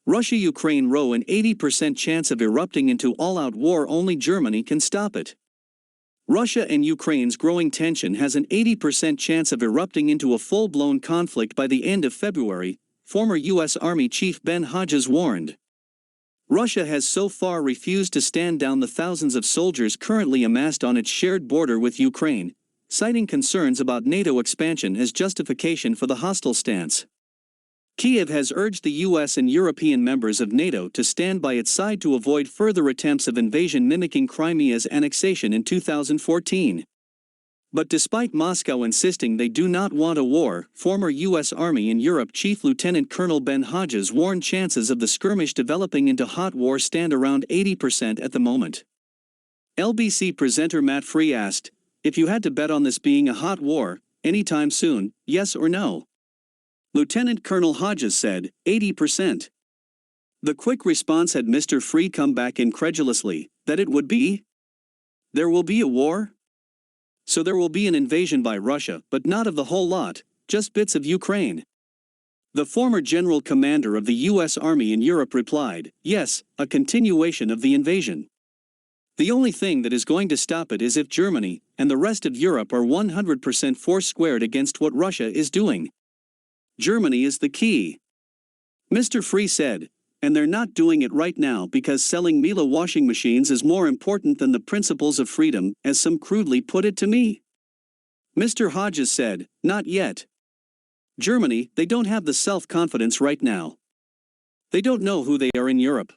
Russia-Ukraine row an 80% chance of erupting into all-out war. Only Germany can stop it. Russia and Ukraine's growing tension has an 80% chance of erupting into a full-blown conflict by the end of February, former U.S. Army Chief Ben Hodges warned. Russia has so far refused to stand down the thousands of soldiers currently amassed on its shared border with Ukraine, citing concerns about NATO expansion as justification for the hostile stance. Kiev has urged the U.S. and European members of NATO to stand by its side to avoid further attempts of invasion mimicking Crimea's annexation in 2014. But despite Moscow insisting they do not want a war, former U.S. Army in Europe Chief Lieutenant Colonel Ben Hodges warned chances of the skirmish developing into hot war stand around 80% at the moment. LBC presenter Matt Free asked, "If you had to bet on this being a hot war, anytime soon, yes or no?" Lieutenant Colonel Hodges said, 80%. The quick response had Mr. Free come back incredulously, that it would be? There will be a war? So there will be an invasion by Russia, but not of the whole lot, just bits of Ukraine. The former general commander of the U.S. Army in Europe replied, yes, a continuation of the invasion. The only thing that is going to stop it is if Germany and the rest of Europe are 100% four-squared against what Russia is doing. Germany is the key. Mr. Free said, and they're not doing it right now because selling Miele washing machines is more important than the principles of freedom, as some crudely put it to me. Mr. Hodges said, not yet. Germany, they don't have the self-confidence right now. They don't know who they are in Europe.